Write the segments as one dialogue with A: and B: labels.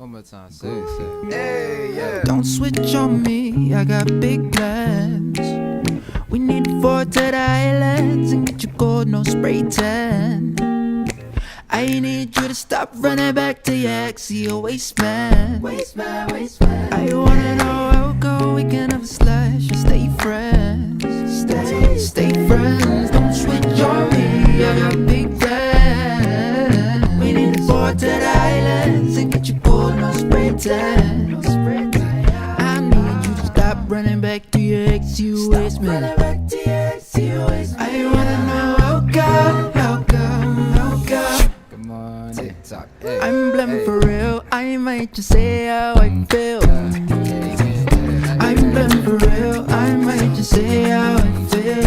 A: One more time. Say it. Hey, yeah.
B: Don't switch on me, I got big plans. We need to forward to the islands and get your gold, no spray tan. I need you to stop running back to your ex, your waistman. I wanna know how come we can have a slash and stay friends. Stay friends, don't switch on me, I got big plans. We need to forward to the islands and get your gold, no spray tan. I need you to stop running back to your ex, you waistman. I wanna know how come.
A: Come on, TikTok. Hey,
B: I'm bluffing
A: hey.
B: for real, I might just say how I feel. I'm bluffing for real, I might just say how I feel.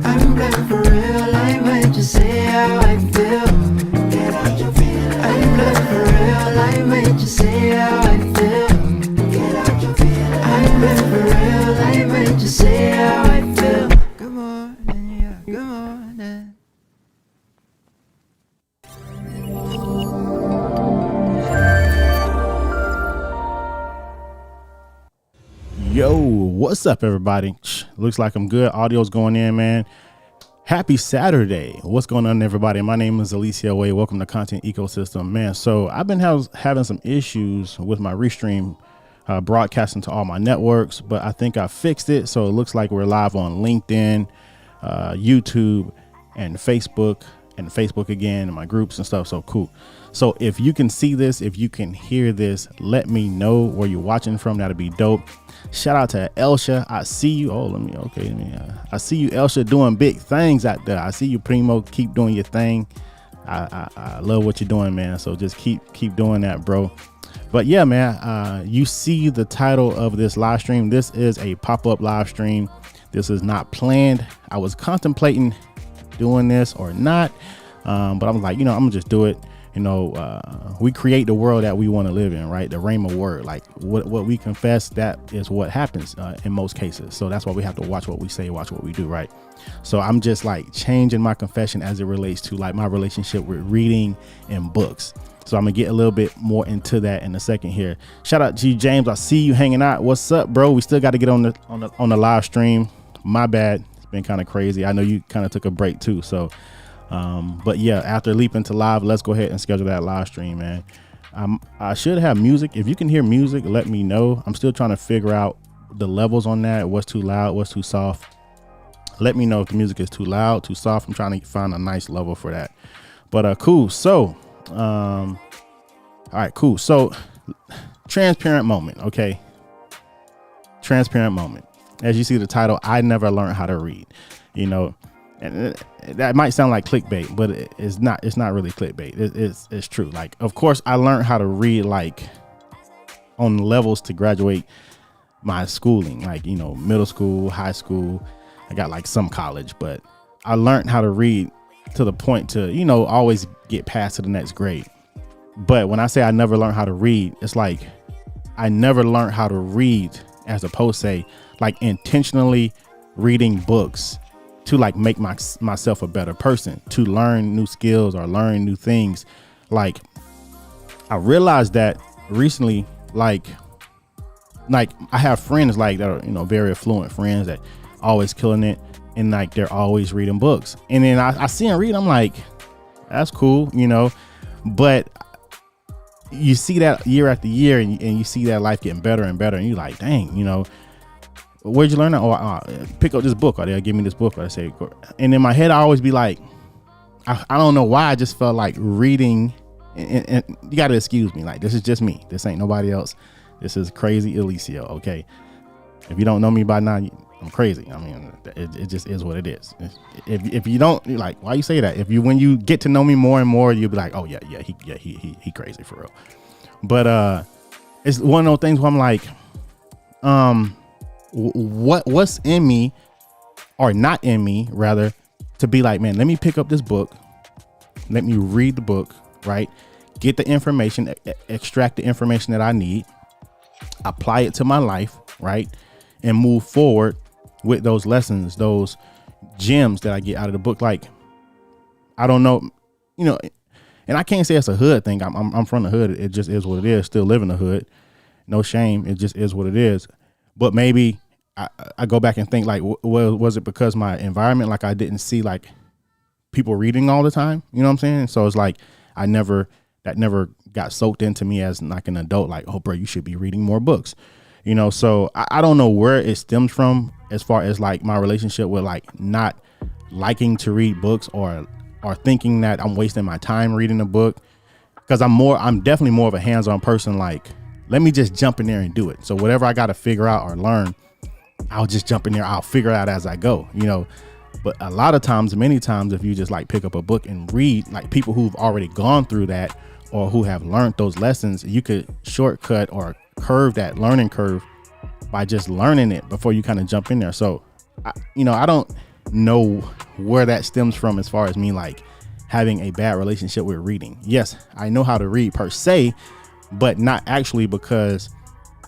B: I'm bluffing for real, I might just say how I feel. Get out your feelings. I'm bluffing for real, I might just say how I feel. Get out your feelings. I'm bluffing for real, I might just say how I feel. Come on, yeah, come on, yeah.
C: Yo, what's up, everybody? Looks like I'm good. Audio's going in, man. Happy Saturday. What's going on, everybody? My name is Alicia Way. Welcome to Content Ecosystem, man. So I've been having some issues with my Restream broadcasting to all my networks, but I think I fixed it. So it looks like we're live on LinkedIn, YouTube, and Facebook again, and my groups and stuff. So cool. So if you can see this, if you can hear this, let me know where you're watching from. That'd be dope. Shout out to Elsha. I see you. I see you, Elsha, doing big things out there. I see you, Primo. Keep doing your thing. I love what you're doing, man. So just keep doing that, bro. But yeah, man, you see the title of this live stream. This is a pop-up live stream. This is not planned. I was contemplating doing this or not, but I'm like, I'm gonna just do it. We create the world that we want to live in, right? The Rhema word, like what we confess, that is what happens in most cases. So that's why we have to watch what we say, watch what we do, right? So I'm just like changing my confession as it relates to like my relationship with reading and books. So I'm gonna get a little bit more into that in a second here. Shout out to you, James. I see you hanging out. What's up, bro? We still got to get on the live stream. My bad. It's been kind of crazy. I know you kind of took a break too. So but yeah, after leaping to live, let's go ahead and schedule that live stream, man. I should have music. If you can hear music, let me know. I'm still trying to figure out the levels on that. What's too loud, what's too soft. Let me know if the music is too loud, too soft. I'm trying to find a nice level for that. But cool. So all right, cool. So transparent moment. Okay. Transparent moment. As you see the title, I never learned how to read, and that might sound like clickbait, but it's not. It's not really clickbait. It's true. Like, of course, I learned how to read like on levels to graduate my schooling, like middle school, high school. I got like some college, but I learned how to read to the point to always get past to the next grade. But when I say I never learned how to read, it's like I never learned how to read as opposed to say like intentionally reading books to like make myself a better person, to learn new skills or learn new things. Like I realized that recently, like I have friends like that are, very affluent friends that always killing it. And like, they're always reading books. And then I see them read, I'm like, that's cool, but you see that year after year and you see that life getting better and better. And you're like, dang, where'd you learn that? Or pick up this book, or they'll give me this book, or I say, and in my head, I always be like, I don't know why. I just felt like reading, and you got to excuse me. Like, this is just me. This ain't nobody else. This is crazy Alicia. Okay. If you don't know me by now, I'm crazy. I mean, it just is what it is. If you don't like, why you say that? When you get to know me more and more, you'll be like, oh yeah, he crazy for real. But it's one of those things where I'm like, what's in me, or not in me rather, to be like, man, let me pick up this book, let me read the book, right? Get the information, extract the information that I need, apply it to my life, right? And move forward with those lessons, those gems that I get out of the book. Like, I don't know, And I can't say it's a hood thing. I'm from the hood. It just is what it is. Still live in the hood. No shame. It just is what it is. But maybe I go back and think like, was it because my environment, like I didn't see like people reading all the time? You know what I'm saying? So it's like that never got soaked into me as like an adult, like, oh, bro, you should be reading more books. You know, so I don't know where it stems from as far as like my relationship with like not liking to read books or thinking that I'm wasting my time reading a book. Cause I'm definitely more of a hands-on person. Like, let me just jump in there and do it. So whatever I got to figure out or learn, I'll just jump in there. I'll figure it out as I go, you know. But a lot of times, many times, if you just like pick up a book and read, like people who've already gone through that or who have learned those lessons, you could shortcut or curve that learning curve by just learning it before you kind of jump in there. So, I don't know where that stems from as far as me like having a bad relationship with reading. Yes, I know how to read per se, but not actually, because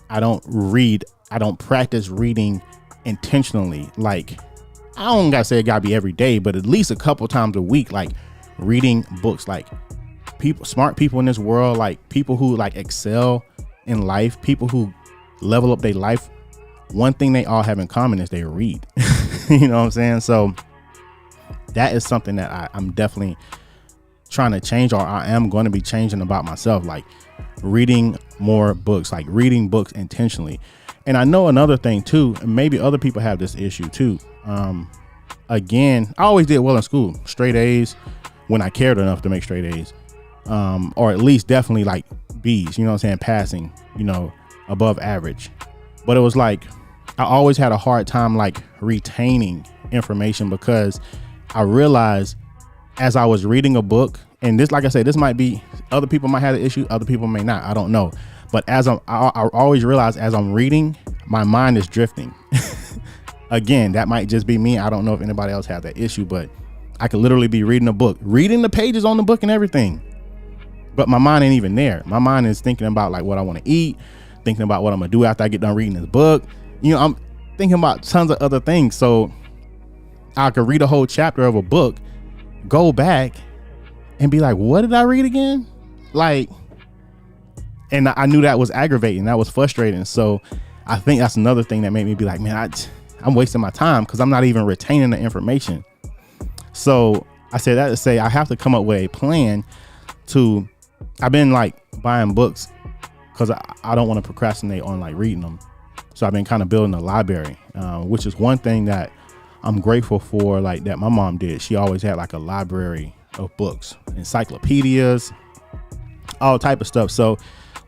C: I don't practice reading intentionally. Like, I don't gotta say it gotta be every day, but at least a couple times a week, like reading books. Like smart people in this world, like people who like excel in life, people who level up their life, one thing they all have in common is they read. You know what I'm saying? So that is something that I'm definitely trying to change, or I am going to be changing about myself, like reading more books, like reading books intentionally. And I know another thing too, and maybe other people have this issue too. Again, I always did well in school, straight A's when I cared enough to make straight A's, or at least definitely like B's, you know what I'm saying? Passing, you know, above average. But it was like, I always had a hard time like retaining information, because I realized as I was reading a book, and this, like I said, this might be, other people might have the issue, other people may not, I don't know. But I always realize as I'm reading, my mind is drifting. Again, that might just be me. I don't know if anybody else has that issue, but I could literally be reading a book, reading the pages on the book and everything, but my mind ain't even there. My mind is thinking about like what I want to eat, thinking about what I'm gonna do after I get done reading this book. You know, I'm thinking about tons of other things. So I could read a whole chapter of a book, go back and be like, what did I read again? Like, and I knew that was aggravating. That was frustrating. So I think that's another thing that made me be like, man, I'm wasting my time because I'm not even retaining the information. So I said that to say I have to come up with a plan to, I've been like buying books because I don't want to procrastinate on like reading them. So I've been kind of building a library, which is one thing that I'm grateful for, like that my mom did. She always had like a library of books, encyclopedias, all type of stuff. So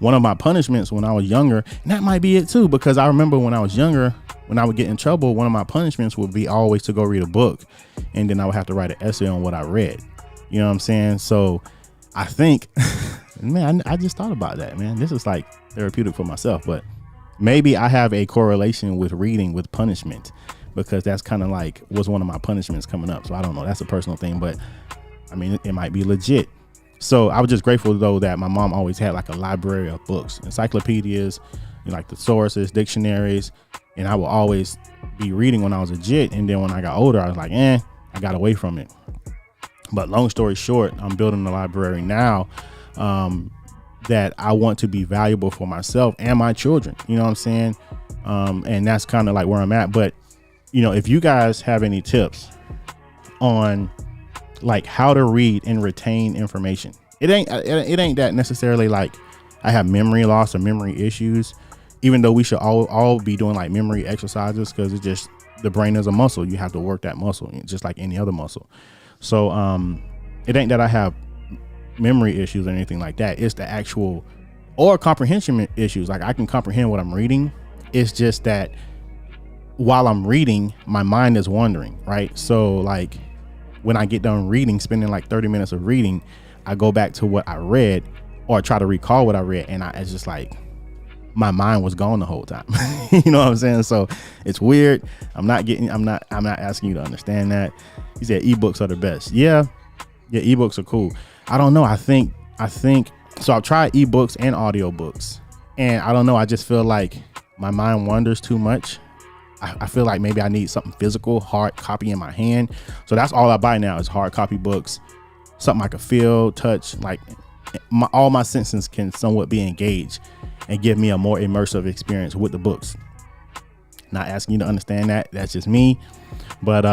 C: one of my punishments when I was younger, and that might be it too, because I remember when I was younger, when I would get in trouble, one of my punishments would be always to go read a book, and then I would have to write an essay on what I read. You know what I'm saying? So I think, man, I just thought about that, man. This is like therapeutic for myself, but maybe I have a correlation with reading with punishment, because that's kind of like was one of my punishments coming up. So I don't know. That's a personal thing, but I mean, it might be legit. So I was just grateful though that my mom always had like a library of books, encyclopedias, you know, like thesauruses, dictionaries, and I will always be reading when I was legit. And then when I got older, I was like, I got away from it. But long story short, I'm building a library now that I want to be valuable for myself and my children. You know what I'm saying? And that's kind of like where I'm at. But, you know, if you guys have any tips on like how to read and retain information, it ain't that necessarily like I have memory loss or memory issues, even though we should all be doing like memory exercises, because it's just, the brain is a muscle. You have to work that muscle just like any other muscle. So it ain't that I have memory issues or anything like that. It's the actual, or comprehension issues. Like I can comprehend what I'm reading. It's just that while I'm reading, my mind is wandering, right? So like when I get done reading, spending like 30 minutes of reading, I go back to what I read or try to recall what I read, and it's just like my mind was gone the whole time. You know what I'm saying? So it's weird. I'm not asking you to understand that. He said ebooks are the best. Yeah, ebooks are cool. I don't know. I think so. I've tried ebooks and audiobooks, and I don't know. I just feel like my mind wanders too much. I feel like maybe I need something physical, hard copy in my hand. So that's all I buy now is hard copy books. something I could feel, touch, like all my senses can somewhat be engaged and give me a more immersive experience with the books. Not asking you to understand that. That's just me. But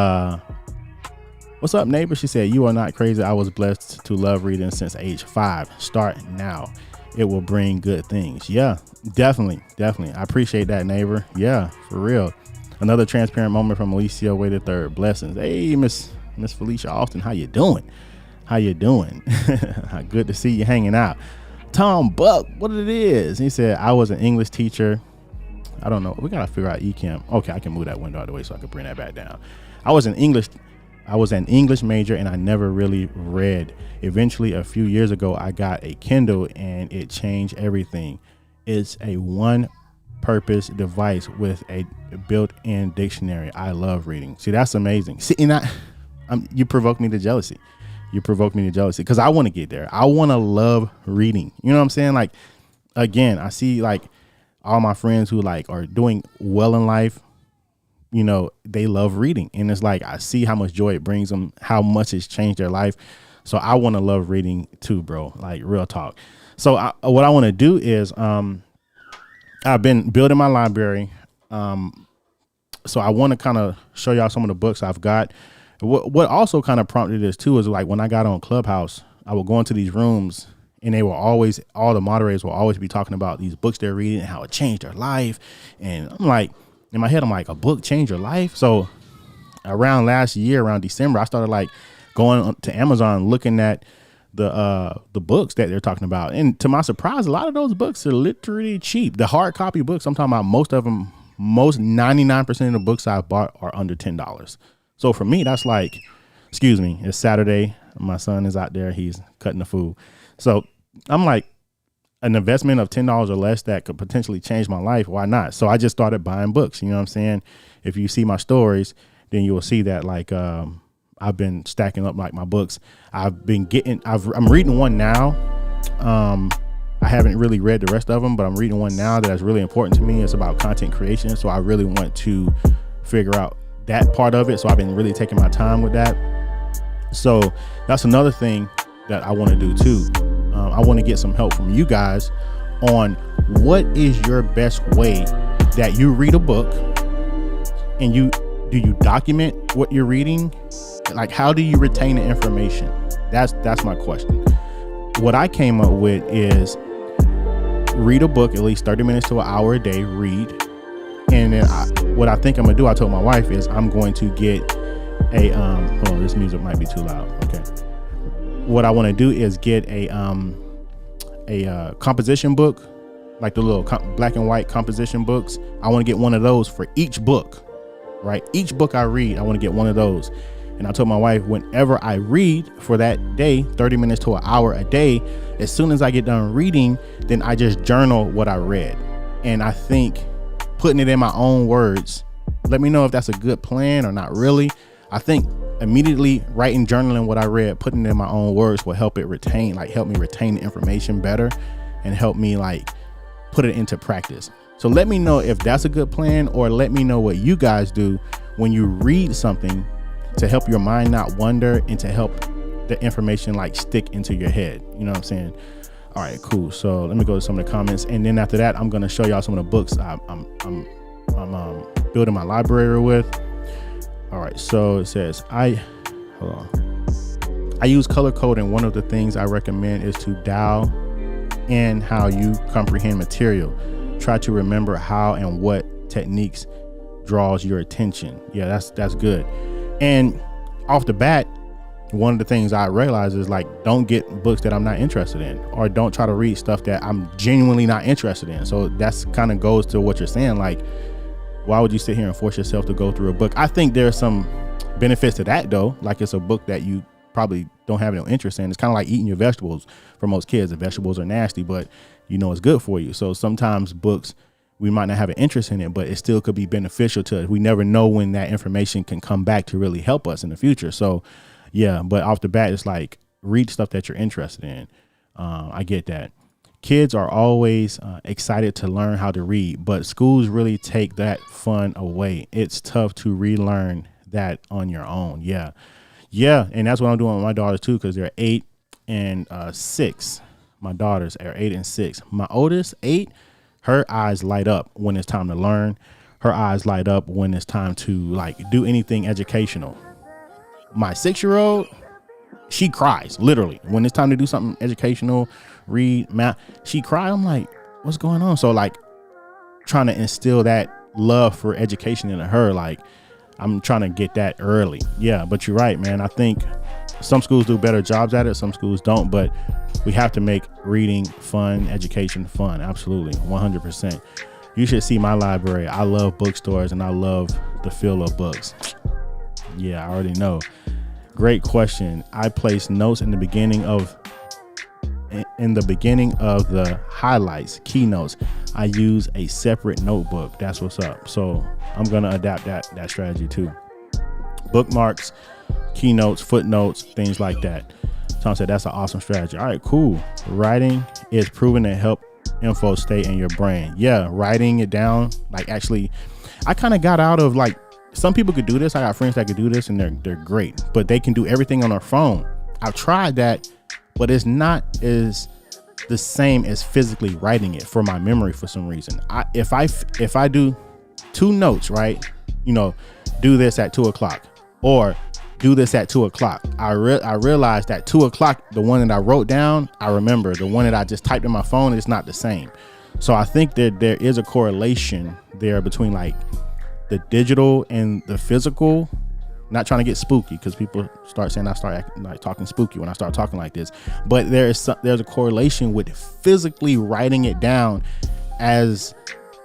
C: what's up, neighbor? She said, you are not crazy. I was blessed to love reading since age 5. Start now. It will bring good things. Yeah, definitely. I appreciate that, neighbor. Yeah, for real. Another transparent moment from Alicia Way the Third. Blessings. Hey, Miss Felicia Austin, how you doing? Good to see you hanging out. Tom Buck, what it is? He said, I was an English teacher. I don't know. We got to figure out eChem. Okay, I can move that window out of the way so I can bring that back down. I was an English major and I never really read. Eventually, a few years ago, I got a Kindle and it changed everything. It's a one-purpose device with a built-in dictionary. I love reading. See, that's amazing. See, and you provoke me to jealousy. Because I want to get there. I want to love reading. You know what I'm saying? Like, again, I see like all my friends who like are doing well in life. You know, they love reading, and it's like I see how much joy it brings them, how much it's changed their life. So I want to love reading too, bro. Like, real talk. So what I want to do is I've been building my library. So I want to kind of show y'all some of the books I've got. What also kind of prompted this too is like when I got on Clubhouse, I would go into these rooms and all the moderators will always be talking about these books they're reading and how it changed their life. And I'm like, in my head, I'm like, a book changed your life? So around last year, around December, I started like going to Amazon, looking at the books that they're talking about. And to my surprise, a lot of those books are literally cheap. The hard copy books, I'm talking about most 99% of the books I've bought are under $10. So for me, that's like, excuse me, it's Saturday. My son is out there. He's cutting the food. So I'm like, an investment of $10 or less that could potentially change my life. Why not? So I just started buying books. You know what I'm saying? If you see my stories, then you will see that like I've been stacking up like my books. I'm reading one now. I haven't really read the rest of them, but I'm reading one now that's really important to me. It's about content creation. So I really want to figure out that part of it. So I've been really taking my time with that. So that's another thing that I want to do too. I want to get some help from you guys on what is your best way that you read a book, and do you document what you're reading? Like, how do you retain the information? That's my question. What I came up with is read a book at least 30 minutes to an hour a day, read. And then what I think I'm gonna do, I told my wife, is I'm going to get a hold on, this music might be too loud. Okay. What I want to do is get a composition book, like the little black and white composition books. I want to get one of those for each book, right? Each book I read, I want to get one of those. And I told my wife, whenever I read for that day, 30 minutes to an hour a day, as soon as I get done reading, then I just journal what I read. And I think putting it in my own words, let me know if that's a good plan or not really. I think immediately writing, journaling what I read, putting it in my own words will help me retain the information better and help me like put it into practice. So let me know if that's a good plan, or let me know what you guys do when you read something to help your mind not wander and to help the information like stick into your head. You know what I'm saying? All right, cool. So let me go to some of the comments, and then after that, I'm going to show y'all some of the books I'm building my library with. All right, so it says I use color coding. One of the things I recommend is to dial in how you comprehend material. Try to remember how and what techniques draws your attention. Yeah, that's good. And off the bat, one of the things I realize is like, don't get books that I'm not interested in, or don't try to read stuff that I'm genuinely not interested in. So that's kind of goes to what you're saying. Like, why would you sit here and force yourself to go through a book? I think there's some benefits to that though. Like, it's a book that you probably don't have no interest in. It's kind of like eating your vegetables. For most kids, the vegetables are nasty, but you know it's good for you. So sometimes books, we might not have an interest in it, but it still could be beneficial to us. We never know when that information can come back to really help us in the future. So yeah, but off the bat, it's like, read stuff that you're interested in. I get that. Kids are always excited to learn how to read, but schools really take that fun away. It's tough to relearn that on your own. Yeah, Yeah, and that's what I'm doing with my daughters too, because they're 8 and 6. My daughters are 8 and 6. My oldest, 8, her eyes light up when it's time to learn. Her eyes light up when it's time to like do anything educational. My 6-year-old, she cries literally when it's time to do something educational, read, math. She cries. I'm like, what's going on? So like trying to instill that love for education into her. Like I'm trying to get that early. Yeah, but you're right, man. I think some schools do better jobs at it. Some schools don't, but we have to make reading fun, education fun. Absolutely. 100%. You should see my library. I love bookstores and I love the feel of books. Yeah, I already know. Great question. I place notes in the beginning of the highlights, keynotes. I use a separate notebook. That's what's up. So I'm going to adapt that strategy too. Bookmarks, keynotes, footnotes, things like that. Tom said that's an awesome strategy. All right, cool. Writing is proven to help info stay in your brain. Yeah, writing it down. Like actually, I kind of got out of like, some people could do this. I got friends that could do this and they're great, but they can do everything on their phone. I've tried that, but it's not as the same as physically writing it for my memory for some reason. If I do 2 notes, right, do this at 2:00 or do this at 2:00. I realized that 2:00, the one that I wrote down, I remember. The one that I just typed in my phone is not the same. So I think that there is a correlation there between like the digital and the physical. Not trying to get spooky because people start saying I start acting, like talking spooky when I start talking like this, but there's a correlation with physically writing it down as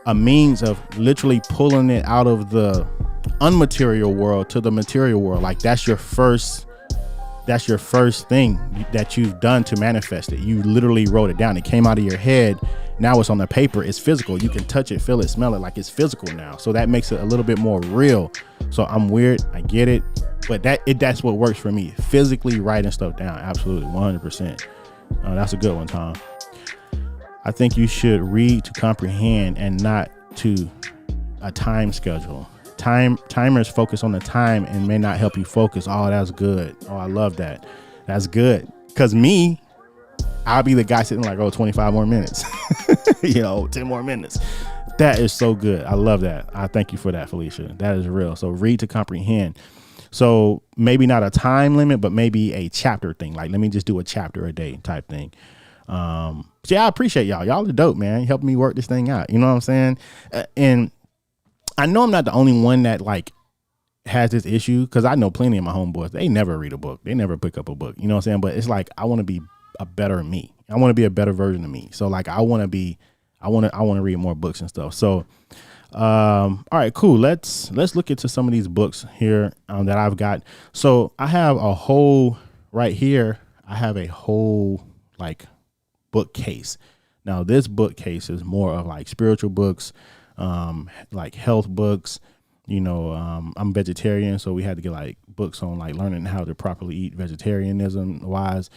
C: a means of literally pulling it out of the unmaterial world to the material world. Like that's your first thing that you've done to manifest it. You literally wrote it down. It came out of your head. Now it's on the paper. It's physical. You can touch it, feel it, smell it. Like it's physical now. So that makes it a little bit more real. So I'm weird. I get it. But that's what works for me. Physically writing stuff down. Absolutely. 100%. That's a good one, Tom. I think you should read to comprehend and not to a time schedule. Timers focus on the time and may not help you focus. Oh, that's good. Oh, I love that. That's good. Because I'll be the guy sitting like, 25 more minutes, 10 more minutes. That is so good. I love that. I thank you for that, Felicia. That is real. So read to comprehend. So maybe not a time limit, but maybe a chapter thing. Like, let me just do a chapter a day type thing. So yeah, I appreciate y'all. Y'all are dope, man. You helping me work this thing out. You know what I'm saying? And I know I'm not the only one that like has this issue, because I know plenty of my homeboys. They never read a book. They never pick up a book. You know what I'm saying? But it's like, I want to be a better me. I want to be a better version of me. So like, I want to read more books and stuff. So, all right, cool. Let's look into some of these books here that I've got. So I have a whole right here. I have a whole like bookcase. Now this bookcase is more of like spiritual books, like health books. I'm vegetarian, so we had to get like books on like learning how to properly eat vegetarianism wise.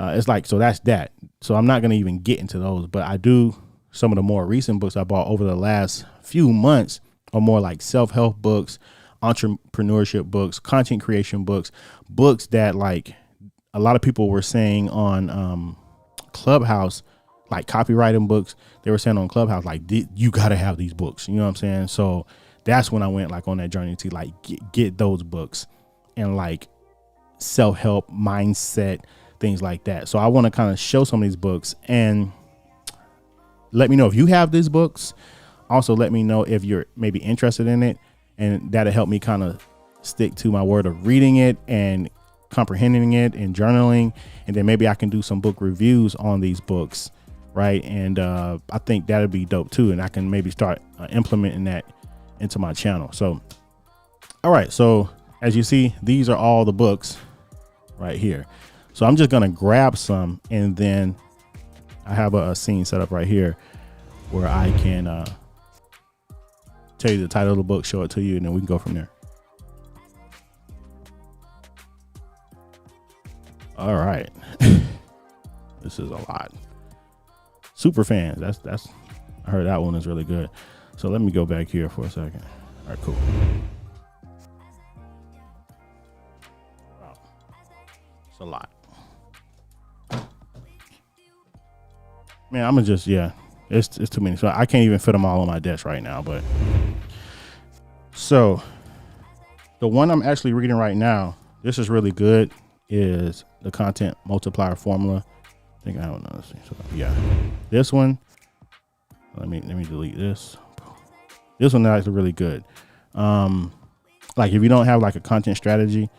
C: It's like, so that's that. So I'm not going to even get into those, but I do. Some of the more recent books I bought over the last few months are more like self-help books, entrepreneurship books, content creation books that like a lot of people were saying on Clubhouse, like copywriting books. They were saying on Clubhouse, like, you got to have these books. You know what I'm saying? So that's when I went like on that journey to like get those books and like self-help mindset, things like that. So I want to kind of show some of these books and let me know if you have these books. Also, let me know if you're maybe interested in it, and that'll help me kind of stick to my word of reading it and comprehending it and journaling. And then maybe I can do some book reviews on these books. Right. And I think that'd be dope too. And I can maybe start implementing that into my channel. So, all right. So as you see, these are all the books right here. So I'm just going to grab some, and then I have a scene set up right here where I can tell you the title of the book, show it to you, and then we can go from there. All right. This is a lot. Super fans. That's I heard that one is really good. So let me go back here for a second. All right, cool. Wow. a lot. Man, I'm gonna just, it's too many. So I can't even fit them all on my desk right now. But so the one I'm actually reading right now, this is really good, is the Content Multiplier Formula. I think I don't know. So, yeah, this one. Let me delete this. This one is really good. Like if you don't have like a content strategy,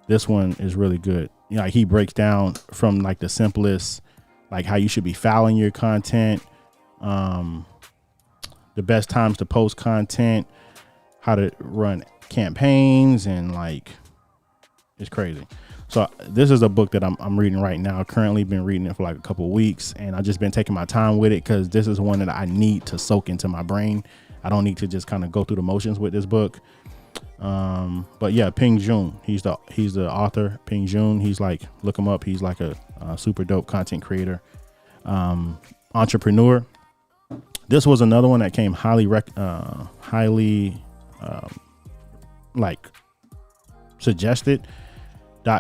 C: this one is really good. You know, like he breaks down from like the simplest, like how you should be filing your content, the best times to post content, how to run campaigns, and like it's crazy. So this is a book that I'm reading right now. Currently been reading it for like a couple of weeks, and I've just been taking my time with it because this is one that I need to soak into my brain. I don't need to just kind of go through the motions with this book. But yeah, Ping Jun, he's the author. Ping Jun, he's like, look him up. He's like a super dope content creator, entrepreneur. This was another one that came highly like suggested.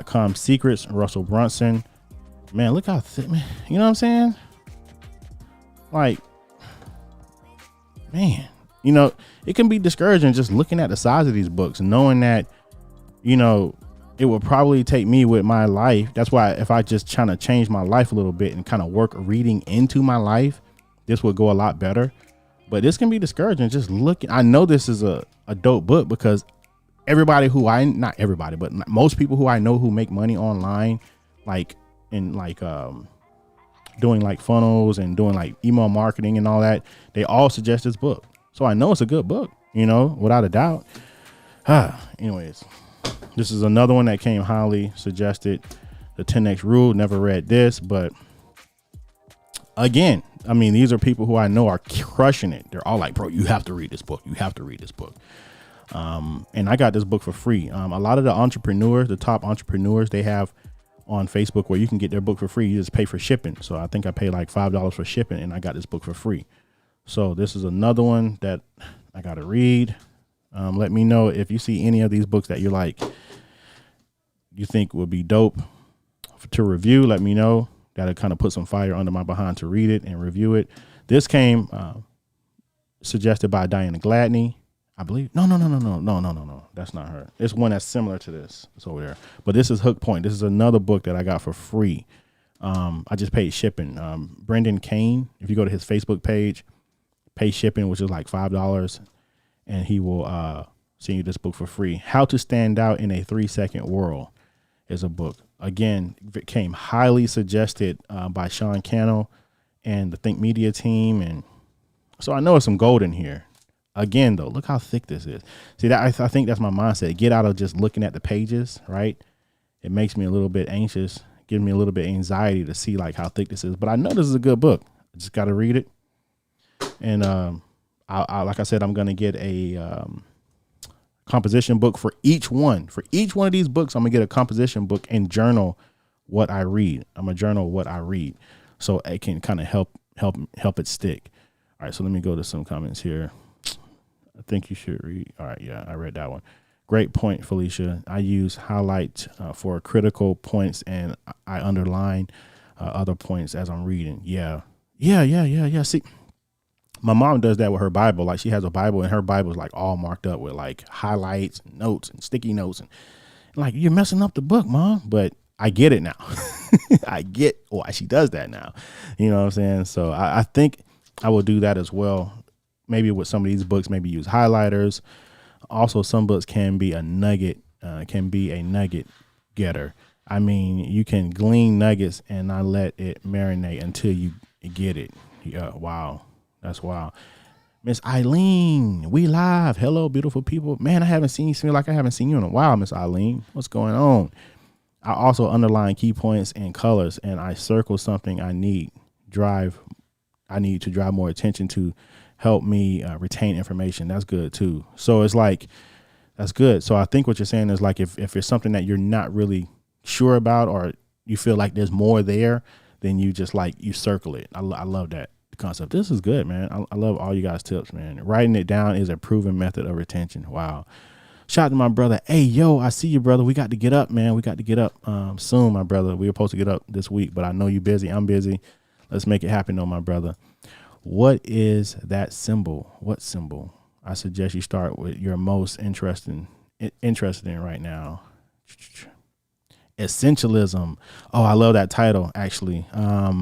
C: .com Secrets, Russell Brunson. Man, look how thick, man. You know what I'm saying? Like, man, you know, it can be discouraging just looking at the size of these books, knowing that, you know, it would probably take me with my life. That's why if I just trying to change my life a little bit and kind of work reading into my life, this would go a lot better. But this can be discouraging just looking. I know this is a dope book because everybody who not everybody, but most people who I know who make money online, like in like doing like funnels and doing like email marketing and all that, they all suggest this book. So I know it's a good book, you know, without a doubt. Anyways, this is another one that came highly suggested. The 10X Rule. Never read this, but again, I mean, these are people who I know are crushing it. They're all like, bro, you have to read this book. You have to read this book. And I got this book for free. A lot of the entrepreneurs, the top entrepreneurs, they have on Facebook where you can get their book for free. You just pay for shipping. So I think I paid like $5 for shipping, and I got this book for free. So this is another one that I got to read. Let me know if you see any of these books that you're like, you think would be dope to review. Let me know. That'll kind of put some fire under my behind to read it and review it. This came suggested by Diana Gladney, I believe. No. That's not her. It's one that's similar to this. It's over there. But this is Hook Point. This is another book that I got for free. I just paid shipping. Brendan Kane, if you go to his Facebook page, pay shipping, which is like $5, and he will send you this book for free. How to Stand Out in a 3-Second World is a book. Again, it came highly suggested by Sean Cannell and the Think Media team. And so I know there's some gold in here. Again, though, look how thick this is. See, that I think that's my mindset. Get out of just looking at the pages, right? It makes me a little bit anxious, gives me a little bit of anxiety to see like how thick this is. But I know this is a good book. I just got to read it. And I like I said, I'm going to get a composition book for each one. For each one of these books, I'm going to get a composition book and journal what I read. I'm going to journal what I read so it can kind of help it stick. All right, so let me go to some comments here. I think you should read. All right. Yeah, I read that one. Great point, Felicia. I use highlight for critical points, and I underline other points as I'm reading. Yeah. See, my mom does that with her Bible. Like she has a Bible, and her Bible is like all marked up with like highlights and notes and sticky notes. And like, you're messing up the book, Mom. But I get it now. I get why she does that now. You know what I'm saying? So I think I will do that as well. Maybe with some of these books, maybe use highlighters. Also, some books can be a nugget getter. I mean, you can glean nuggets and not let it marinate until you get it. Yeah, wow. That's wild. Miss Eileen, we live. Hello, beautiful people. Man, I haven't seen you. Feel like I haven't seen you in a while, Miss Eileen. What's going on? I also underline key points and colors, and I circle something I need to drive more attention to help me retain information. That's good too. So it's like, that's good. So I think what you're saying is like, if it's something that you're not really sure about, or you feel like there's more there, then you just like, you circle it. I love that concept. This is good, man. I love all you guys' tips, man. Writing it down is a proven method of retention. Wow. Shout out to my brother. Hey, yo, I see you, brother. We got to get up, man. We got to get up soon, my brother. We were supposed to get up this week, but I know you're busy. I'm busy. Let's make it happen, though, my brother. What is that symbol? What symbol? I suggest you start with your most interested in right now. Essentialism. Oh, I love that title, actually. I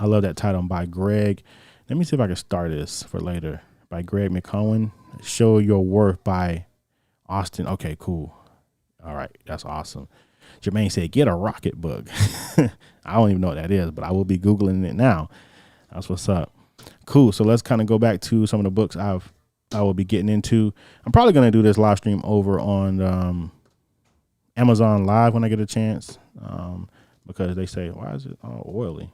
C: love that title by Greg. Let me see if I can start this for later. By Greg McCowan. Show Your Worth by Austin. Okay, cool. All right. That's awesome. Jermaine said, get a rocket book. I don't even know what that is, but I will be Googling it now. That's what's up. Cool. So let's kind of go back to some of the books I will be getting into. I'm probably going to do this live stream over on Amazon Live when I get a chance, because they say, why is it all oily?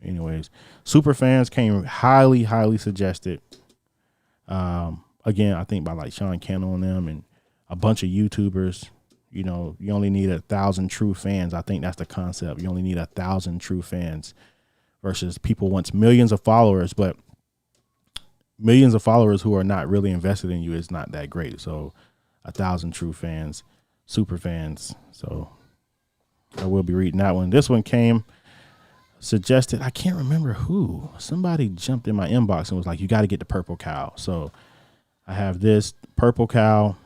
C: Anyways, super fans came highly suggested. Again, I think by like Sean Cannell and them and a bunch of YouTubers. You know, you only need 1,000 true fans. I think that's the concept. You only need 1,000 true fans versus people wants millions of followers, but millions of followers who are not really invested in you is not that great. So 1,000 true fans, super fans. So I will be reading that one. This one came suggested. I can't remember who. Somebody jumped in my inbox and was like, you got to get the Purple Cow. So I have this Purple Cow.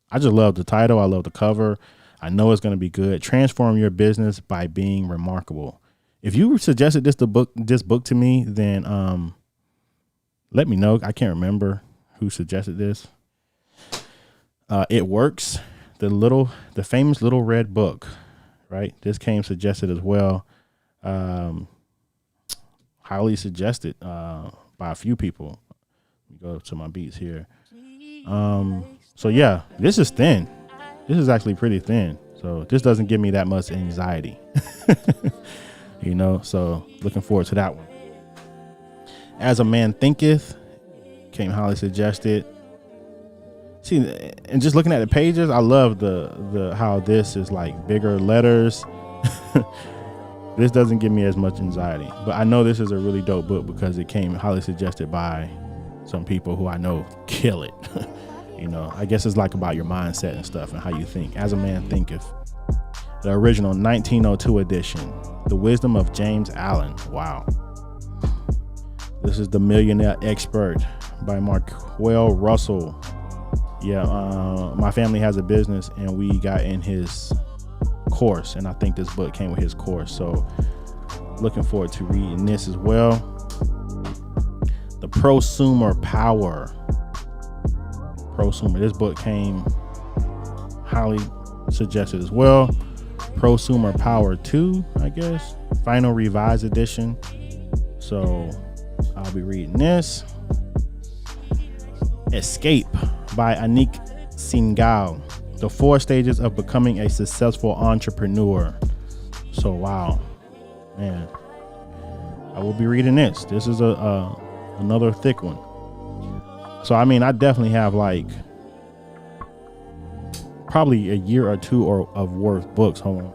C: I just love the title. I love the cover. I know it's going to be good. Transform your business by being remarkable. If you suggested this book to me, then let me know. I can't remember who suggested this. It Works. The famous Little Red Book, right? This came suggested as well. Highly suggested by a few people. Let me go to my beats here. So yeah, this is thin. This is actually pretty thin. So this doesn't give me that much anxiety, you know, so looking forward to that one. As a Man Thinketh came highly suggested. See, and just looking at the pages, I love the how this is like bigger letters. This doesn't give me as much anxiety, but I know this is a really dope book because it came highly suggested by some people who I know kill it. You know, I guess it's like about your mindset and stuff and how you think. As a Man Thinketh. The original 1902 edition. The Wisdom of James Allen. Wow. This is The Millionaire Expert by Marquell Russell. Yeah, my family has a business and we got in his course, and I think this book came with his course. So looking forward to reading this as well. The Prosumer Power. Prosumer. This book came highly suggested as well. Prosumer Power 2, I guess. Final Revised Edition. So I'll be reading this. Escape by Anik Singhal. The 4 stages of becoming a successful entrepreneur. So wow, man, I will be reading this. This is another thick one. So I mean, I definitely have like probably a year or two of worth books. Hold on,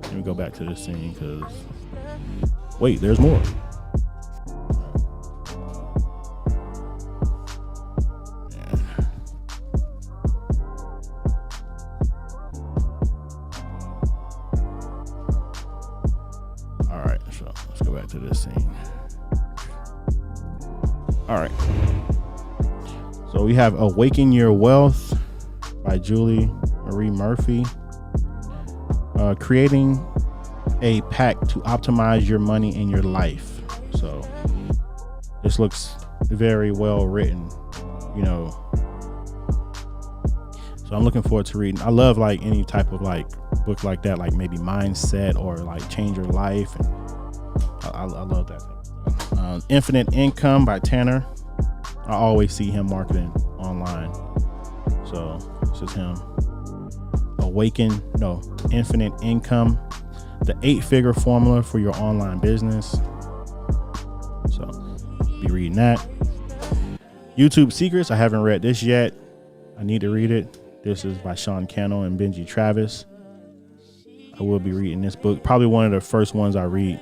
C: let me go back to this scene because wait, there's more. To this scene. All right. So we have Awaken Your Wealth by Julie Marie Murphy. Creating a pack to optimize your money in your life. So this looks very well written, you know. So I'm looking forward to reading. I love like any type of like book like that, like maybe mindset or like change your life. And I love that. Infinite Income by Tanner. I always see him marketing online. So this is him. Infinite Income. The 8-figure formula for your online business. So be reading that. YouTube Secrets. I haven't read this yet. I need to read it. This is by Sean Cannell and Benji Travis. I will be reading this book. Probably one of the first ones I read,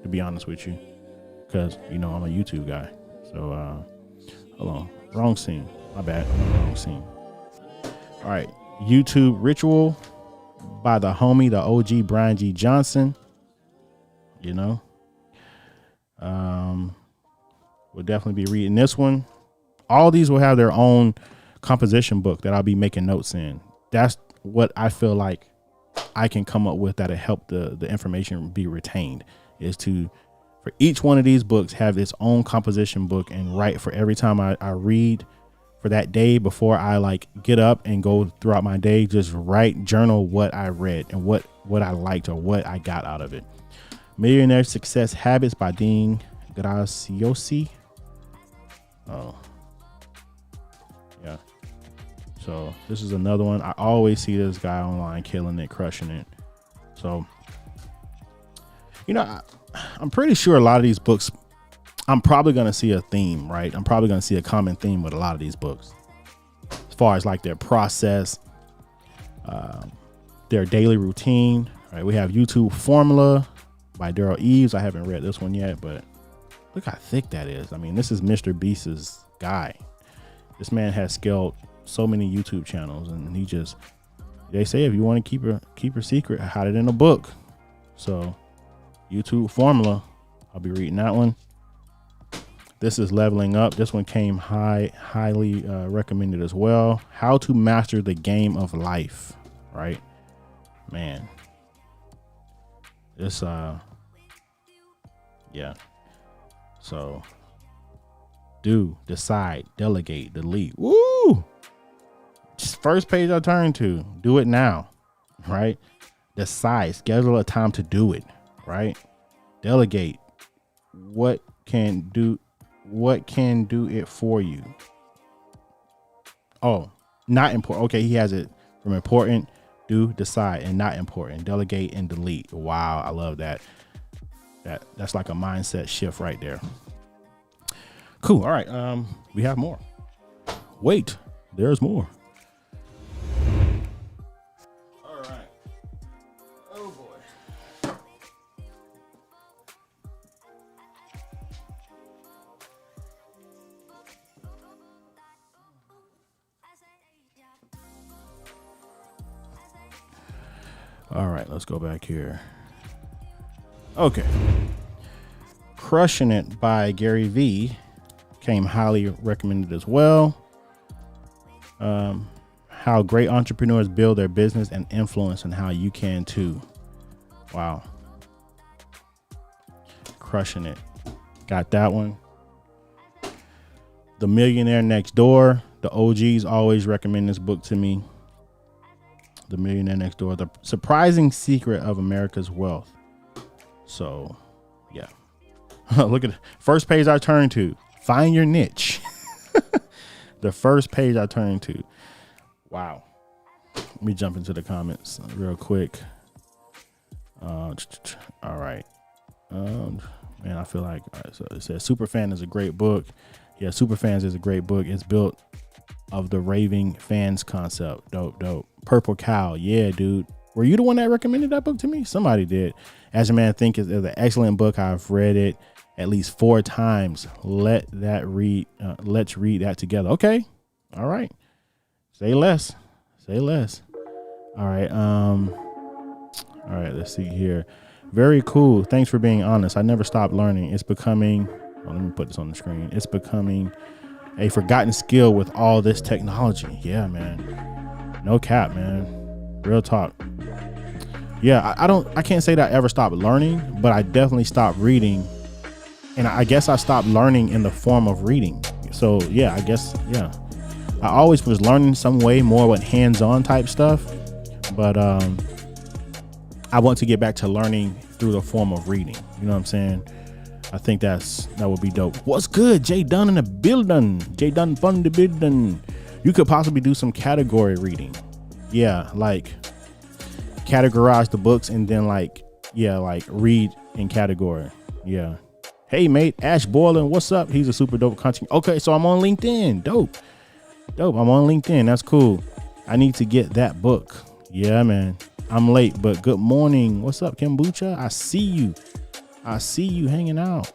C: to be honest with you, because you know I'm a YouTube guy. So hold on, Wrong scene. My bad. Wrong scene. All right. YouTube Ritual by the homie, the OG Brian G. Johnson. You know, we'll definitely be reading this one. All these will have their own composition book that I'll be making notes in. That's what I feel like I can come up with that'll help the information be retained, is to, for each one of these books, have its own composition book and write for every time I read for that day. Before I like get up and go throughout my day, just write, journal what I read and what I liked or what I got out of it. Millionaire Success Habits by Dean Graziosi. Oh, yeah. So this is another one. I always see this guy online killing it, crushing it. So, you know, I'm pretty sure a lot of these books, I'm probably going to see a theme, right? I'm probably going to see a common theme with a lot of these books, as far as like their process, their daily routine. Right? We have YouTube Formula by Daryl Eves. I haven't read this one yet, but look how thick that is. I mean, this is Mr. Beast's guy. This man has scaled so many YouTube channels, and they say if you want to keep your secret, hide it in a book. So YouTube Formula, I'll be reading that one. This is Leveling Up. This one came highly recommended as well. How to Master the Game of Life. Right, man. This yeah. So do, decide, delegate, delete. Woo! First page I turn to. Do it now. Right? Decide, schedule a time to do it. Right? Delegate. What can do it for you? Oh, not important. Okay, he has it from important, do, decide, and not important. Delegate and delete. Wow, I love that. That's like a mindset shift right there. Cool. All right. We have more. Wait, there's more. All right. Oh boy. All right, let's go back here. Okay. Crushing It by Gary Vee came highly recommended as well. How great entrepreneurs build their business and influence, and how you can too. Wow. Crushing It. Got that one. The Millionaire Next Door. The OGs always recommend this book to me. The Millionaire Next Door. The Surprising Secret of America's Wealth. So, yeah. Look at the first page I turn to. Find your niche. The first page I turn to. Wow. Let me jump into the comments real quick. All right. Man, I feel like, all right, so it says Superfan is a great book. Yeah, Superfans is a great book. It's built of the raving fans concept. Dope. Purple Cow. Yeah, dude. Were you the one that recommended that book to me? Somebody did. As a Man Think is an excellent book. I've read it at least 4 times. Let's read that together. Okay. All right. Say less. All right. All right. Let's see here. Very cool. Thanks for being honest. I never stopped learning. It's becoming, let me put this on the screen. It's becoming a forgotten skill with all this technology. Yeah, man. No cap, man. Real talk. Yeah, I can't say that I ever stopped learning, but I definitely stopped reading. And I guess I stopped learning in the form of reading. So yeah, I guess, yeah. I always was learning some way more with hands-on type stuff. But I want to get back to learning through the form of reading. You know what I'm saying? I think that would be dope. What's good? Jay Dunn in the building. Jay Dunn fun the building. You could possibly do some category reading. Yeah, like categorize the books and then like read in category. Yeah. Hey mate, Ash Boylan, what's up? He's a super dope content. Okay, so I'm on LinkedIn. Dope. I'm on LinkedIn. That's cool. I need to get that book. Yeah, man. I'm late, but good morning. What's up, Kombucha? I see you hanging out.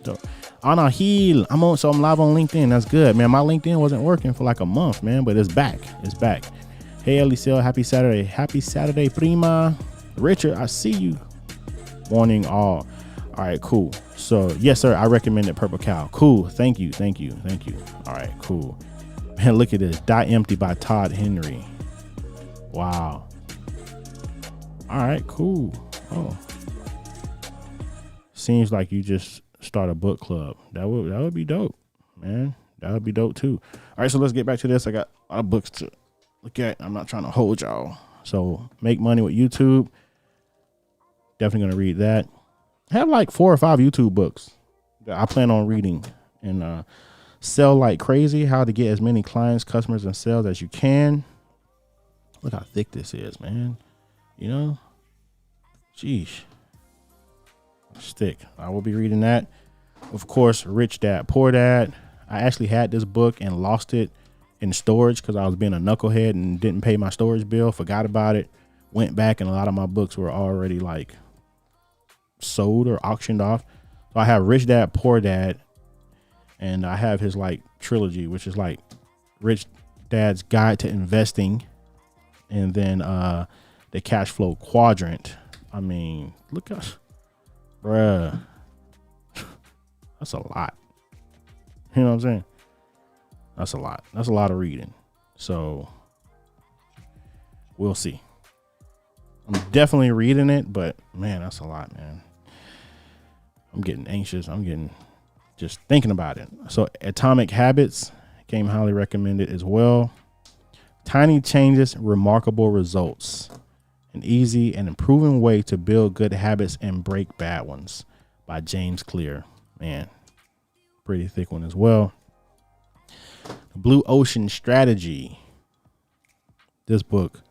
C: Dope. Anahil. I'm live on LinkedIn. That's good, man. My LinkedIn wasn't working for like a month, man, but it's back. It's back. Hey, Eliseo, happy Saturday. Happy Saturday, prima. Richard, I see you. Morning all. All right, cool. So, yes, sir, I recommended Purple Cow. Cool. Thank you. All right, cool. Man, look at this. Die Empty by Todd Henry. Wow. All right, cool. Oh. Seems like you just start a book club. That would be dope, man. That would be dope too. All right, so let's get back to this. I got a lot of books to look at. I'm not trying to hold y'all. So make money with YouTube. Definitely gonna read that. I have like 4 or 5 YouTube books that I plan on reading. And Sell Like Crazy: How to Get as Many Clients, Customers, and Sales as You Can. Look how thick this is, man. You know, sheesh. Stick. I will be reading that. Of course, Rich Dad Poor Dad. I actually had this book and lost it in storage because I was being a knucklehead and didn't pay my storage bill. Forgot about it. Went back and a lot of my books were already like sold or auctioned off. So I have Rich Dad Poor Dad, and I have his like trilogy, which is like Rich Dad's Guide to Investing, and then the Cash Flow Quadrant. I mean, look at, bruh, that's a lot. You know what I'm saying? That's a lot. That's a lot of reading. So we'll see. I'm definitely reading it, but man, that's a lot, man. I'm getting anxious. I'm getting just thinking about it. So Atomic Habits came highly recommended as well. Tiny Changes, Remarkable Results. An easy and improving way to build good habits and break bad ones by James Clear. Man, pretty thick one as well. The Blue Ocean Strategy. This book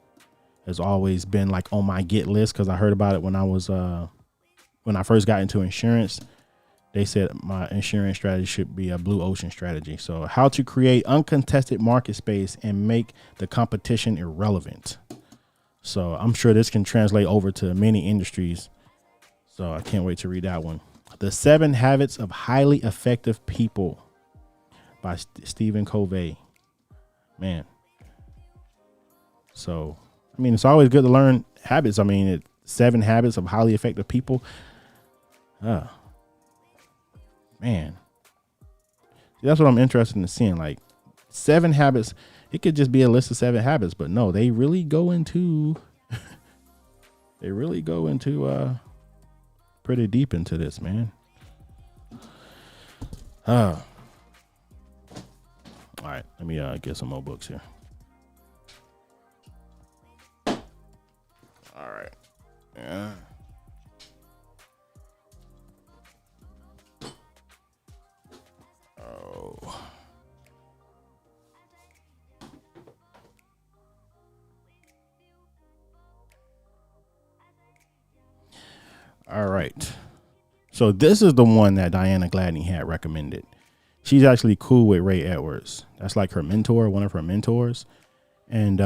C: has always been like on my get list because I heard about it when I first got into insurance. They said my insurance strategy should be a blue ocean strategy. So how to create uncontested market space and make the competition irrelevant. So I'm sure this can translate over to many industries. So I can't wait to read that one. The 7 Habits of Highly Effective People by Stephen Covey. Man. So, I mean, it's always good to learn habits. I mean, 7 Habits of Highly Effective People. Man. See, that's what I'm interested in seeing. Like 7 habits. It could just be a list of 7 habits, but no, they really go into pretty deep into this, man. All right, let me get some more books here. All right. Yeah. Oh. All right. So this is the one that Diana Gladney had recommended. She's actually cool with Ray Edwards. That's like her mentor, one of her mentors. And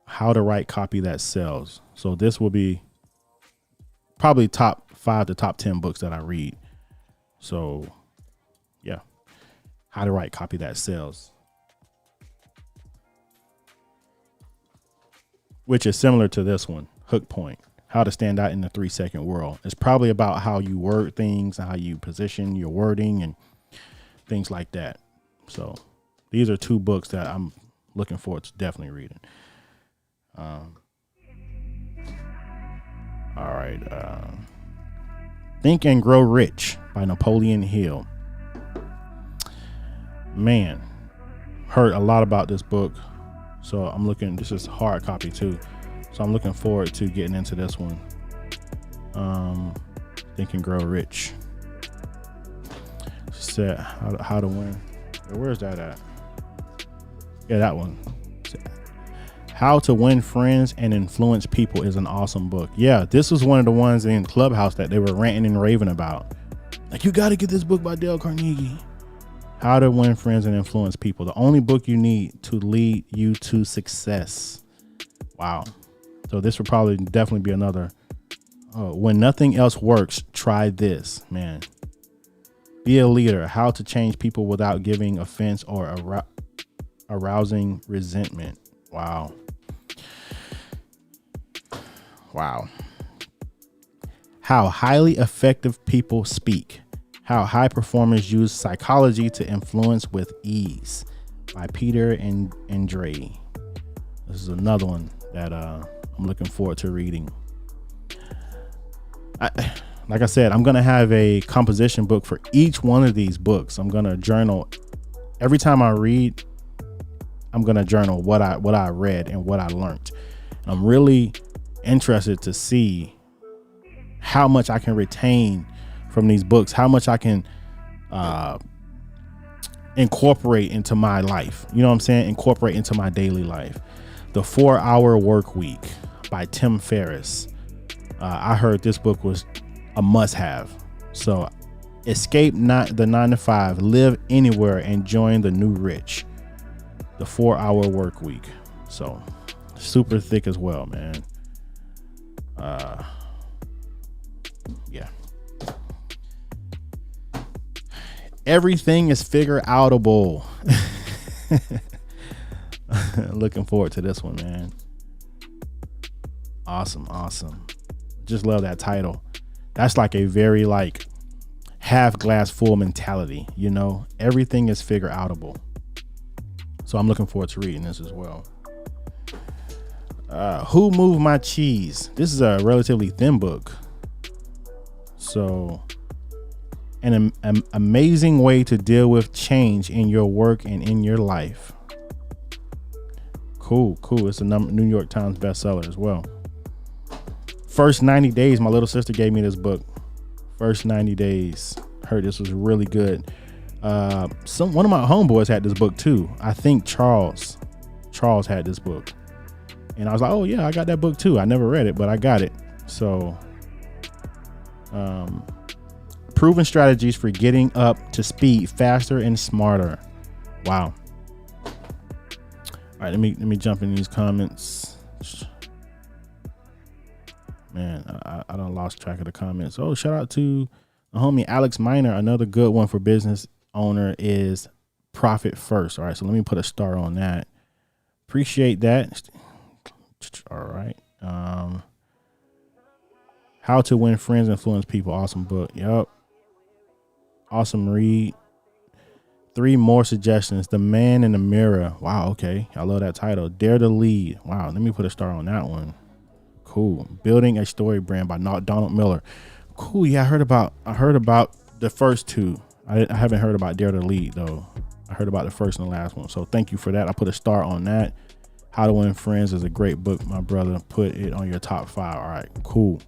C: how to write copy that sells. So this will be probably top 5 to top 10 books that I read. So yeah, how to write copy that sells, which is similar to this one, Hook Point, how to stand out in the 3-second world. It's probably about how you word things, how you position your wording and things like that. So these are 2 books that I'm looking forward to definitely reading. All right. Think and Grow Rich by Napoleon Hill. Man, heard a lot about this book. So I'm looking, this is hard copy too. So I'm looking forward to getting into this one. Think and Grow Rich. Said how to win. Where's that at? Yeah, that one. How to Win Friends and Influence People is an awesome book. Yeah, this was one of the ones in Clubhouse that they were ranting and raving about. Like, you got to get this book by Dale Carnegie. How to Win Friends and Influence People. The only book you need to lead you to success. Wow. So this would probably definitely be another When nothing else works, try this, man. Be a leader. How to change people without giving offense or arousing resentment. Wow. How highly effective people speak. How high performers use psychology to influence with ease, by Peter and Dre. This is another one that I'm looking forward to reading. Like I said, I'm going to have a composition book for each one of these books. I'm going to journal every time I read. I'm going to journal what I read and what I learned. And I'm really interested to see how much I can retain from these books, how much I can incorporate into my life. You know what I'm saying? Incorporate into my daily life. The 4-Hour Work Week by Tim Ferriss. I heard this book was a must-have. So escape not the 9-to-5, live anywhere, and join the new rich. The 4-Hour Work Week. So super thick as well, man. Yeah. Everything is figure outable. Looking forward to this one, man. Awesome. Just love that title. That's like a very like half glass full mentality, you know. Everything is figure outable. So I'm looking forward to reading this as well. Who Moved My Cheese? This is a relatively thin book. So an amazing way to deal with change in your work and in your life. Cool. It's a New York Times bestseller as well. First 90 Days. My little sister gave me this book. First 90 Days. Heard this was really good. One of my homeboys had this book too. I think Charles had this book. And I was like, oh yeah, I got that book too. I never read it, but I got it. So, proven strategies for getting up to speed faster and smarter. Wow. All right, let me jump in these comments. Man, I done lost track of the comments. Oh, shout out to the homie Alex Miner. Another good one for business owner is profit first. All right, so let me put a star on that. Appreciate that. All right. How to Win Friends, Influence People. Awesome book. Yep. Awesome read. 3 more suggestions. The Man in the Mirror. Wow. Okay. I love that title. Dare to Lead. Wow. Let me put a star on that one. Cool. Building a Story Brand by Donald Miller. Cool. Yeah. I heard about the first 2. I haven't heard about Dare to Lead though. I heard about the first and the last one. So thank you for that. I put a star on that. How to Win Friends is a great book, my brother. Put it on your top 5. All right, cool.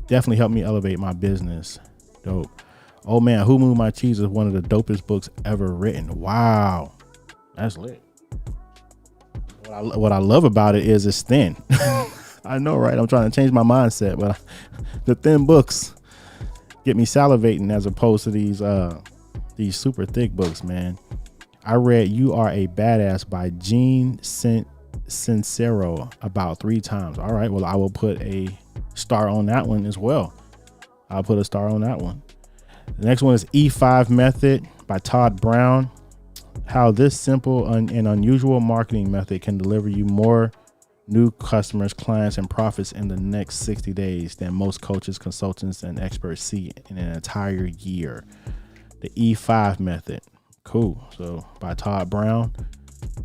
C: Definitely helped me elevate my business. Dope. Oh man, Who Moved My Cheese is one of the dopest books ever written. Wow, that's lit. What I love about it is it's thin. I know, right? I'm trying to change my mindset, but the thin books get me salivating as opposed to these super thick books, man. I read You Are a Badass by Gene Sincero about 3 times. All right, well, I will put a star on that one as well. I'll put a star on that one. The next one is E5 Method by Todd Brown. How this simple and unusual marketing method can deliver you more new customers, clients, and profits in the next 60 days than most coaches, consultants, and experts see in an entire year. The E5 Method. Cool. So by Todd Brown.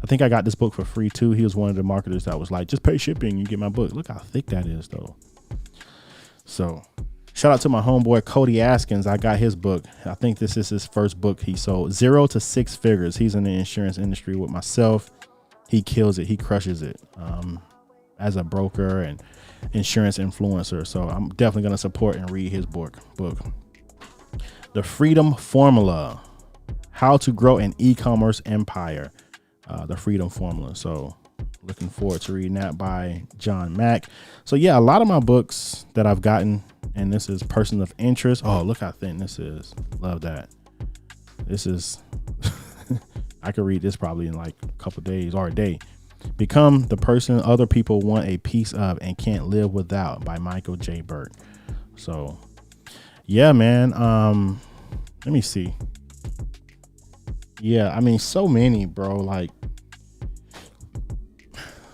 C: I think I got this book for free too. He was one of the marketers that was like, just pay shipping, you get my book. Look how thick that is though. So shout out to my homeboy Cody Askins. I got his book. I think this is his first book he sold. 0 to 6 figures. He's in the insurance industry with myself. He kills it. He crushes it as a broker and insurance influencer. So I'm definitely going to support and read his book. The Freedom Formula. How to Grow an E-commerce Empire. The Freedom Formula. So looking forward to reading that by John Mack. So yeah, a lot of my books that I've gotten, and this is Person of Interest. Oh, look how thin this is. Love that. This is, I could read this probably in like a couple days or a day. Become the person other people want a piece of and can't live without by Michael J. Burt. So yeah, man. Let me see. Yeah, I mean, so many, bro. Like,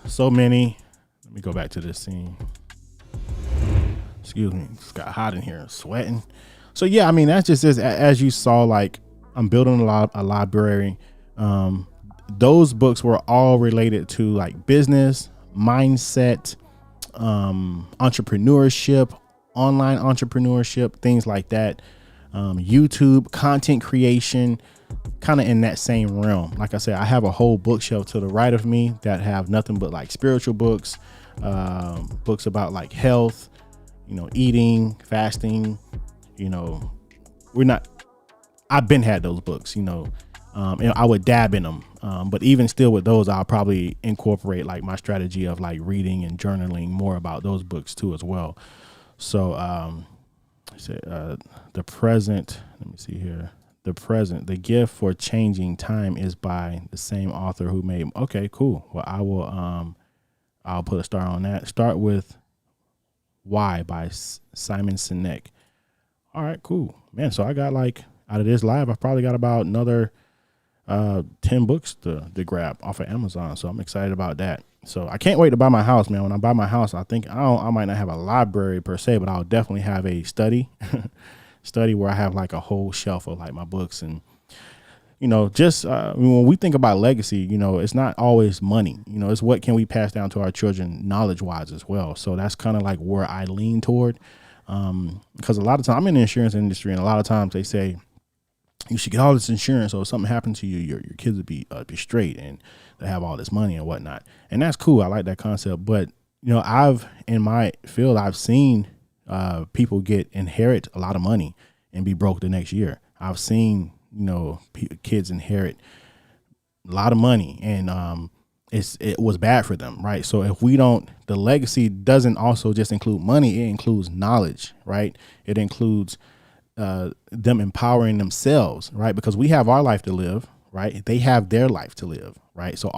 C: so many. Let me go back to this scene. Excuse me. It's got hot in here, sweating. So yeah, I mean, that's just as you saw. Like, I'm building a library. Those books were all related to like business, mindset, entrepreneurship, online entrepreneurship, things like that. YouTube, content creation, kind of in that same realm. Like I said, I have a whole bookshelf to the right of me that have nothing but like spiritual books, books about like health, eating, fasting. I've been had those books, and I would dab in them. But even still with those, I'll probably incorporate like my strategy of like reading and journaling more about those books too as well. So, the present, let me see here. The present, the gift for changing time is by the same author who made. Okay, cool. Well, I'll put a star on that. Start with Why by Simon Sinek. All right, cool, man. So I got like out of this live, I probably got about another 10 books to grab off of Amazon. So I'm excited about that. So I can't wait to buy my house, man. When I buy my house, I think I might not have a library per se, but I'll definitely have a study where I have like a whole shelf of like my books. And, just when we think about legacy, it's not always money, it's what can we pass down to our children knowledge wise as well. So that's kind of like where I lean toward. Because a lot of times I'm in the insurance industry, and a lot of times they say, you should get all this insurance, so if something happened to you, your kids would be straight and they have all this money and whatnot. And that's cool. I like that concept. But, in my field, I've seen people inherit a lot of money and be broke the next year. I've seen, kids inherit a lot of money, and it was bad for them, right? So if the legacy doesn't also just include money, it includes knowledge, right? It includes them empowering themselves, right? Because we have our life to live, right? They have their life to live, right? So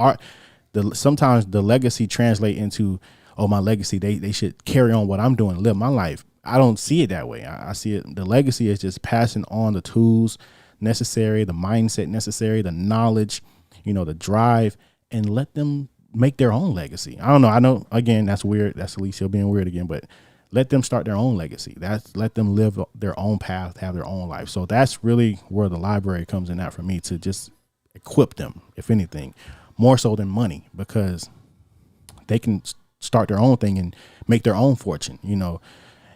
C: sometimes the legacy translate into, my legacy, they should carry on what I'm doing, live my life. I don't see it that way. I see it. The legacy is just passing on the tools necessary, the mindset necessary, the knowledge, the drive, and let them make their own legacy. I don't know. I know, again, that's weird. That's Alicia being weird again, but let them start their own legacy. Let them live their own path, have their own life. So that's really where the library comes in at for me, to just equip them, if anything, more so than money, because they can start their own thing and make their own fortune,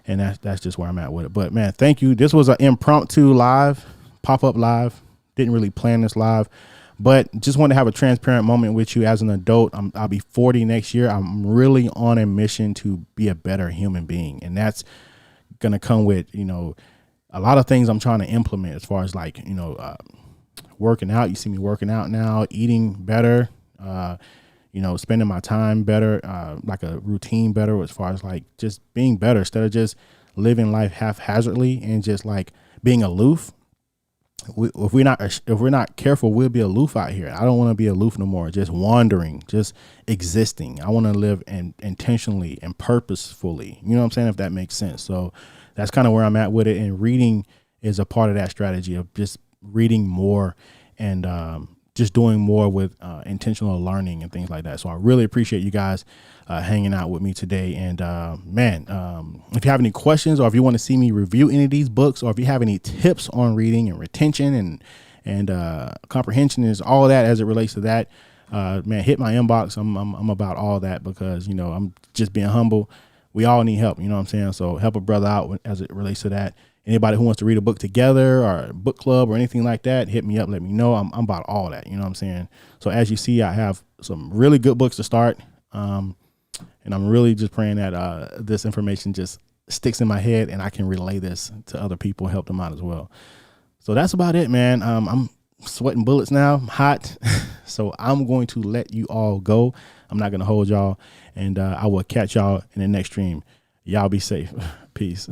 C: and that's just where I'm at with it. But man, thank you. This was an impromptu live, pop-up live. Didn't really plan this live, but just want to have a transparent moment with you as an adult. I'll be 40 next year. I'm really on a mission to be a better human being. And that's going to come with, a lot of things I'm trying to implement as far as like, working out. You see me working out now, eating better, spending my time better, like a routine better, as far as like just being better instead of just living life haphazardly and just like being aloof. If we're not careful, we'll be aloof out here. I don't want to be aloof no more, just wandering, just existing. I want to live intentionally and purposefully. You know what I'm saying? If that makes sense. So that's kind of where I'm at with it. And reading is a part of that strategy of just reading more and just doing more with intentional learning and things like that. So I really appreciate you guys hanging out with me today. And if you have any questions, or if you want to see me review any of these books, or if you have any tips on reading and retention and comprehension, is all that as it relates to that, hit my inbox. I'm about all that, because I'm just being humble. We all need help, you know what I'm saying? So help a brother out as it relates to that. Anybody who wants to read a book together, or a book club, or anything like that, hit me up, let me know. I'm about all that, you know what I'm saying? So as you see, I have some really good books to start. And I'm really just praying that this information just sticks in my head and I can relay this to other people and help them out as well. So that's about it, man. I'm sweating bullets now. I'm hot. So I'm going to let you all go. I'm not going to hold y'all. And I will catch y'all in the next stream. Y'all be safe. Peace.